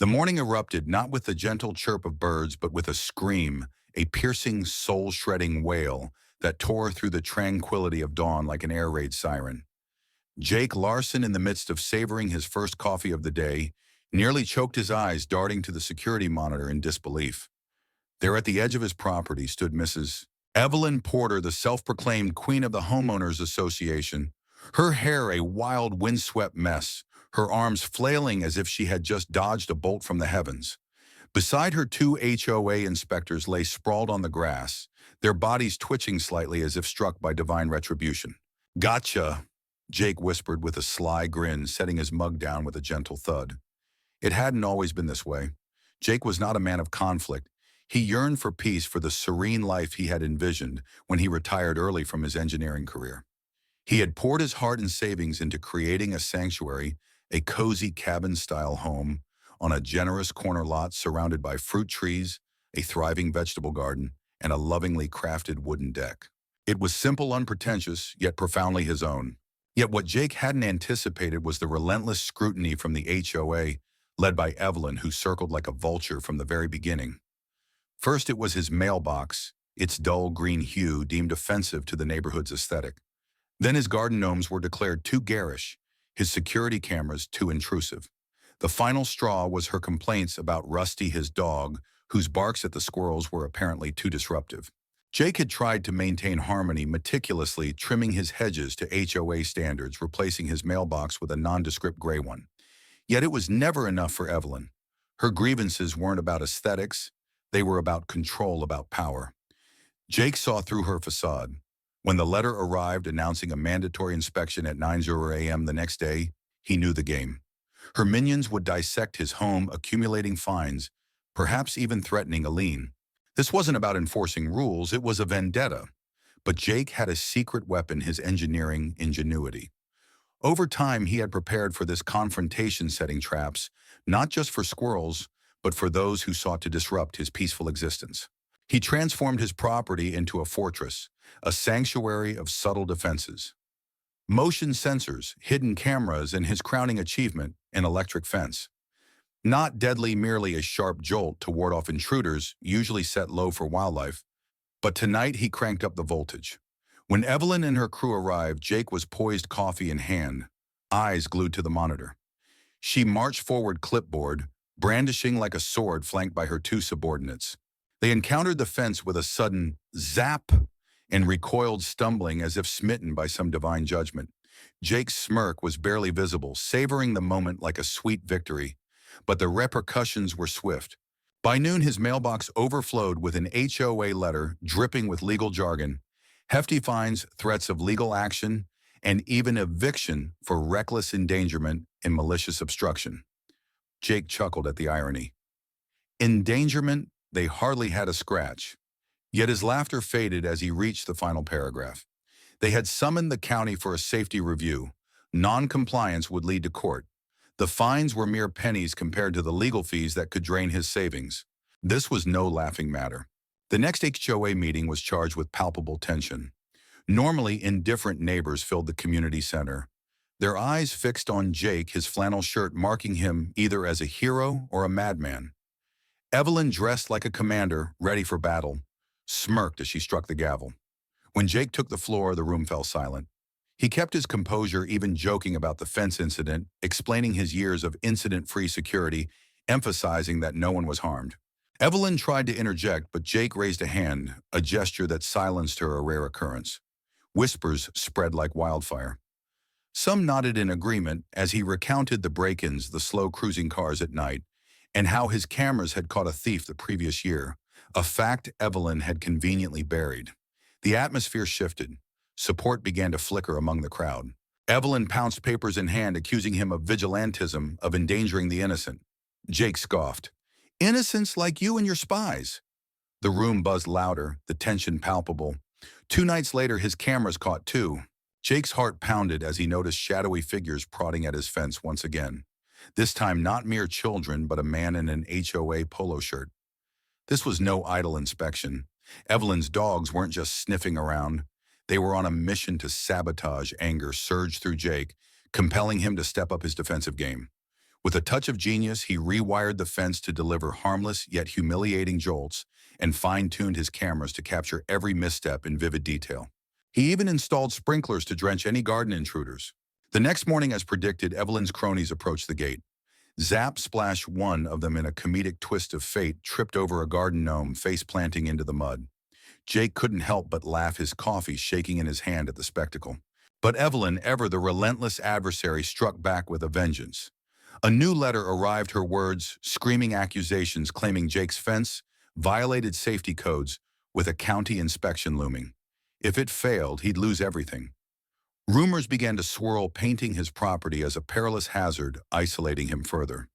The morning erupted not with the gentle chirp of birds, but with a scream, a piercing, soul-shredding wail that tore through the tranquility of dawn like an air raid siren. Jake Larson, in the midst of savoring his first coffee of the day, nearly choked his eyes, darting to the security monitor in disbelief. There at the edge of his property stood Mrs. Evelyn Porter, the self-proclaimed queen of the Homeowners Association, her hair a wild, windswept mess, her arms flailing as if she had just dodged a bolt from the heavens. Beside her, two HOA inspectors lay sprawled on the grass, their bodies twitching slightly as if struck by divine retribution. "Gotcha," Jake whispered with a sly grin, setting his mug down with a gentle thud. It hadn't always been this way. Jake was not a man of conflict. He yearned for peace, for the serene life he had envisioned when he retired early from his engineering career. He had poured his heart and savings into creating a sanctuary, a cozy cabin-style home on a generous corner lot surrounded by fruit trees, a thriving vegetable garden, and a lovingly crafted wooden deck. It was simple, unpretentious, yet profoundly his own. Yet what Jake hadn't anticipated was the relentless scrutiny from the HOA, led by Evelyn, who circled like a vulture from the very beginning. First, it was his mailbox, its dull green hue deemed offensive to the neighborhood's aesthetic. Then his garden gnomes were declared too garish, his security cameras too intrusive. The final straw was her complaints about Rusty, his dog, whose barks at the squirrels were apparently too disruptive. Jake had tried to maintain harmony, meticulously trimming his hedges to HOA standards, replacing his mailbox with a nondescript gray one. Yet it was never enough for Evelyn. Her grievances weren't about aesthetics, they were about control, about power. Jake saw through her facade. When the letter arrived announcing a mandatory inspection at 9:00 a.m. the next day, he knew the game. Her minions would dissect his home, accumulating fines, perhaps even threatening a lien. This wasn't about enforcing rules, it was a vendetta. But Jake had a secret weapon, his engineering ingenuity. Over time, he had prepared for this confrontation, setting traps, not just for squirrels, but for those who sought to disrupt his peaceful existence. He transformed his property into a fortress, a sanctuary of subtle defenses. Motion sensors, hidden cameras, and his crowning achievement, an electric fence. Not deadly, merely a sharp jolt to ward off intruders, usually set low for wildlife. But tonight he cranked up the voltage. When Evelyn and her crew arrived, Jake was poised, coffee in hand, eyes glued to the monitor. She marched forward, clipboard, brandishing like a sword, flanked by her two subordinates. They encountered the fence with a sudden zap and recoiled, stumbling as if smitten by some divine judgment. Jake's smirk was barely visible, savoring the moment like a sweet victory, but the repercussions were swift. By noon, his mailbox overflowed with an HOA letter dripping with legal jargon, hefty fines, threats of legal action, and even eviction for reckless endangerment and malicious obstruction. Jake chuckled at the irony. Endangerment? They hardly had a scratch. Yet his laughter faded as he reached the final paragraph. They had summoned the county for a safety review. Non-compliance would lead to court. The fines were mere pennies compared to the legal fees that could drain his savings. This was no laughing matter. The next HOA meeting was charged with palpable tension. Normally indifferent neighbors filled the community center, their eyes fixed on Jake, his flannel shirt marking him either as a hero or a madman. Evelyn, dressed like a commander, ready for battle, smirked as she struck the gavel. When Jake took the floor, the room fell silent. He kept his composure, even joking about the fence incident, explaining his years of incident-free security, emphasizing that no one was harmed. Evelyn tried to interject, but Jake raised a hand, a gesture that silenced her, a rare occurrence. Whispers spread like wildfire. Some nodded in agreement as he recounted the break-ins, the slow cruising cars at night, and how his cameras had caught a thief the previous year, a fact Evelyn had conveniently buried. The atmosphere shifted. Support began to flicker among the crowd. Evelyn pounced, papers in hand, accusing him of vigilantism, of endangering the innocent. Jake scoffed. "Innocents like you and your spies." The room buzzed louder, the tension palpable. 2 nights later, his cameras caught two. Jake's heart pounded as he noticed shadowy figures prodding at his fence once again. This time not mere children, but a man in an HOA polo shirt. This was no idle inspection. Evelyn's dogs weren't just sniffing around. They were on a mission to sabotage. Anger surged through Jake, compelling him to step up his defensive game. With a touch of genius, he rewired the fence to deliver harmless yet humiliating jolts and fine-tuned his cameras to capture every misstep in vivid detail. He even installed sprinklers to drench any garden intruders. The next morning, as predicted, Evelyn's cronies approached the gate. Zap splash, one of them in a comedic twist of fate tripped over a garden gnome, face planting into the mud. Jake couldn't help but laugh, his coffee shaking in his hand at the spectacle. But Evelyn, ever the relentless adversary, struck back with a vengeance. A new letter arrived, her words screaming accusations claiming Jake's fence violated safety codes, with a county inspection looming. If it failed, he'd lose everything. Rumors began to swirl, painting his property as a perilous hazard, isolating him further.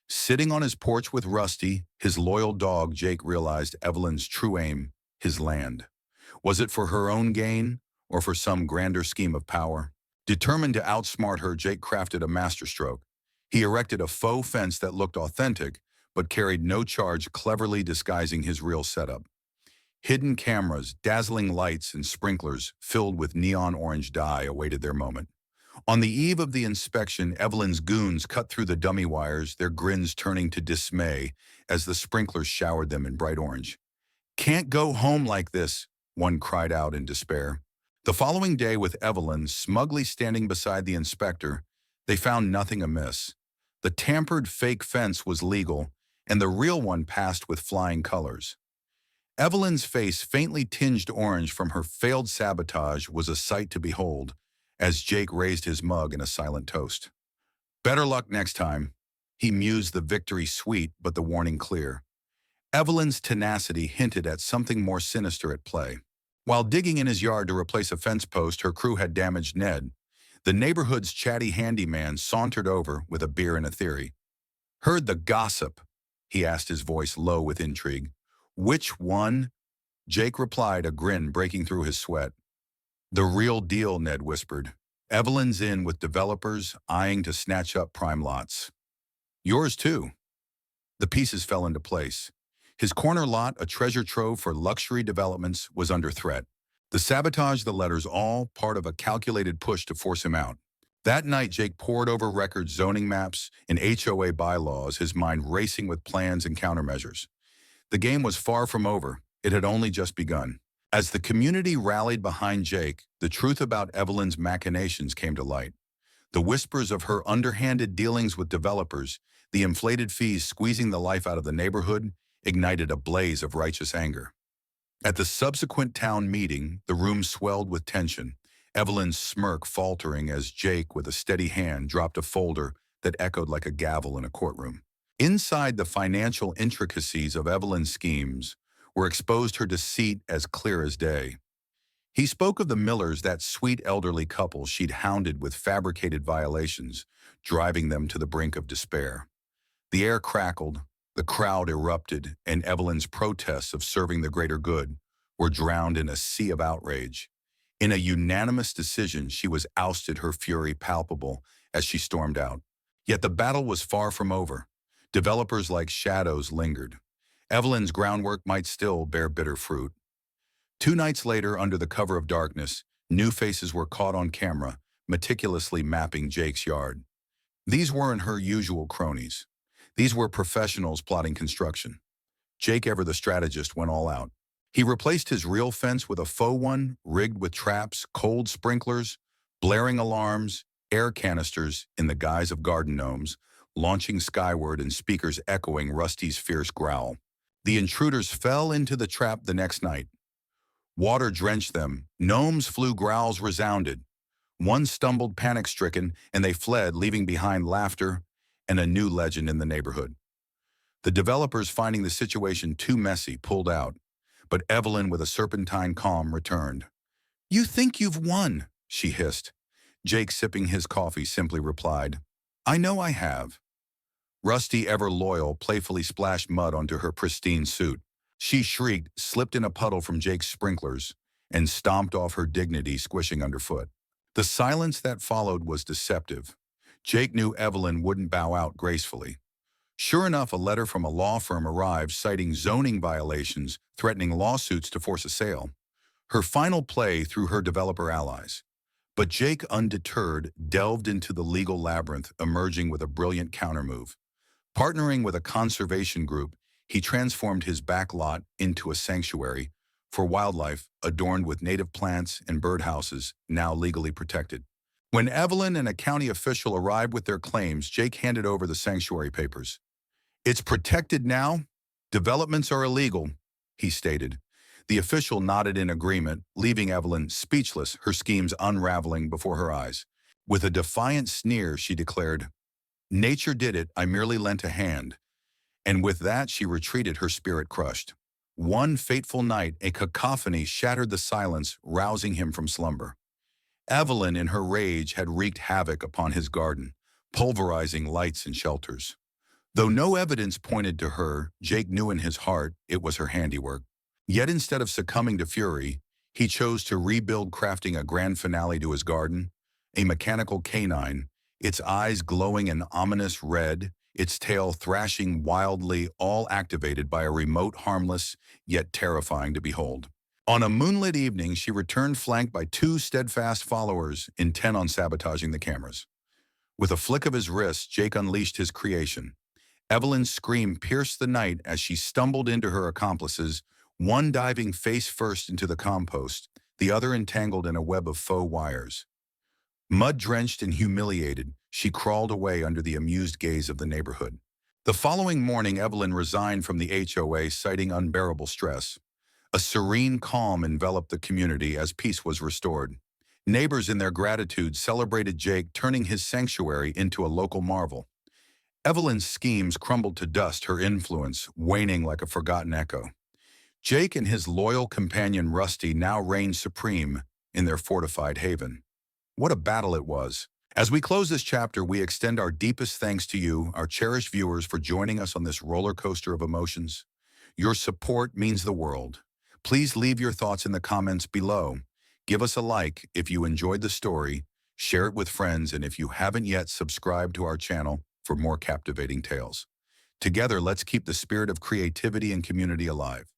Sitting on his porch with Rusty, his loyal dog, Jake realized Evelyn's true aim: his land. Was it for her own gain, or for some grander scheme of power? Determined to outsmart her, Jake crafted a masterstroke. He erected a faux fence that looked authentic, but carried no charge, cleverly disguising his real setup. Hidden cameras, dazzling lights, and sprinklers filled with neon orange dye awaited their moment. On the eve of the inspection, Evelyn's goons cut through the dummy wires, their grins turning to dismay as the sprinklers showered them in bright orange. "Can't go home like this," one cried out in despair. The following day, with Evelyn smugly standing beside the inspector, they found nothing amiss. The tampered fake fence was legal, and the real one passed with flying colors. Evelyn's face, faintly tinged orange from her failed sabotage, was a sight to behold, as Jake raised his mug in a silent toast. "Better luck next time," he mused, the victory sweet but the warning clear. Evelyn's tenacity hinted at something more sinister at play. While digging in his yard to replace a fence post her crew had damaged, Ned, the neighborhood's chatty handyman, sauntered over with a beer and a theory. "Heard the gossip?" he asked, his voice low with intrigue. "Which one?" Jake replied, a grin breaking through his sweat. "The real deal," Ned whispered. "Evelyn's in with developers eyeing to snatch up prime lots. Yours too." The pieces fell into place. His corner lot, a treasure trove for luxury developments, was under threat. The sabotage, the letters, all part of a calculated push to force him out. That night, Jake pored over records, zoning maps, and HOA bylaws, his mind racing with plans and countermeasures. The game was far from over. It had only just begun. As the community rallied behind Jake, the truth about Evelyn's machinations came to light. The whispers of her underhanded dealings with developers, the inflated fees squeezing the life out of the neighborhood, ignited a blaze of righteous anger. At the subsequent town meeting, the room swelled with tension, Evelyn's smirk faltering as Jake, with a steady hand, dropped a folder that echoed like a gavel in a courtroom. Inside, the financial intricacies of Evelyn's schemes were exposed, her deceit as clear as day. He spoke of the Millers, that sweet elderly couple she'd hounded with fabricated violations, driving them to the brink of despair. The air crackled, the crowd erupted, and Evelyn's protests of serving the greater good were drowned in a sea of outrage. In a unanimous decision, she was ousted, her fury palpable as she stormed out. Yet the battle was far from over. Developers like shadows lingered. Evelyn's groundwork might still bear bitter fruit. 2 nights later, under the cover of darkness, new faces were caught on camera, meticulously mapping Jake's yard. These weren't her usual cronies. These were professionals plotting construction. Jake, ever the strategist, went all out. He replaced his real fence with a faux one, rigged with traps, cold sprinklers, blaring alarms, air canisters in the guise of garden gnomes, launching skyward and speakers echoing Rusty's fierce growl. The intruders fell into the trap the next night. Water drenched them, gnomes flew, growls resounded. One stumbled panic-stricken, and they fled, leaving behind laughter and a new legend in the neighborhood. The developers, finding the situation too messy, pulled out, but Evelyn, with a serpentine calm, returned. "You think you've won," she hissed. Jake, sipping his coffee, simply replied, "I know I have." Rusty, ever loyal, playfully splashed mud onto her pristine suit. She shrieked, slipped in a puddle from Jake's sprinklers, and stomped off, her dignity squishing underfoot. The silence that followed was deceptive. Jake knew Evelyn wouldn't bow out gracefully. Sure enough, a letter from a law firm arrived citing zoning violations, threatening lawsuits to force a sale. Her final play through her developer allies. But Jake, undeterred, delved into the legal labyrinth, emerging with a brilliant countermove. Partnering with a conservation group, he transformed his back lot into a sanctuary for wildlife adorned with native plants and birdhouses now legally protected. When Evelyn and a county official arrived with their claims, Jake handed over the sanctuary papers. "It's protected now. Developments are illegal," he stated. The official nodded in agreement, leaving Evelyn speechless, her schemes unraveling before her eyes. With a defiant sneer, she declared, "Nature did it, I merely lent a hand." And with that, she retreated, her spirit crushed. One fateful night, a cacophony shattered the silence, rousing him from slumber. Evelyn, in her rage, had wreaked havoc upon his garden, pulverizing lights and shelters. Though no evidence pointed to her, Jake knew in his heart it was her handiwork. Yet instead of succumbing to fury, he chose to rebuild, crafting a grand finale to his garden, a mechanical canine, its eyes glowing an ominous red, its tail thrashing wildly, all activated by a remote, harmless, yet terrifying to behold. On a moonlit evening, she returned flanked by two steadfast followers intent on sabotaging the cameras. With a flick of his wrist, Jake unleashed his creation. Evelyn's scream pierced the night as she stumbled into her accomplices, one diving face first into the compost, the other entangled in a web of faux wires. Mud-drenched and humiliated, she crawled away under the amused gaze of the neighborhood. The following morning, Evelyn resigned from the HOA, citing unbearable stress. A serene calm enveloped the community as peace was restored. Neighbors, in their gratitude, celebrated Jake, turning his sanctuary into a local marvel. Evelyn's schemes crumbled to dust, her influence waning like a forgotten echo. Jake and his loyal companion Rusty now reigned supreme in their fortified haven. What a battle it was. As we close this chapter, we extend our deepest thanks to you, our cherished viewers, for joining us on this roller coaster of emotions. Your support means the world. Please leave your thoughts in the comments below. Give us a like if you enjoyed the story, share it with friends, and if you haven't yet, subscribe to our channel for more captivating tales. Together, let's keep the spirit of creativity and community alive.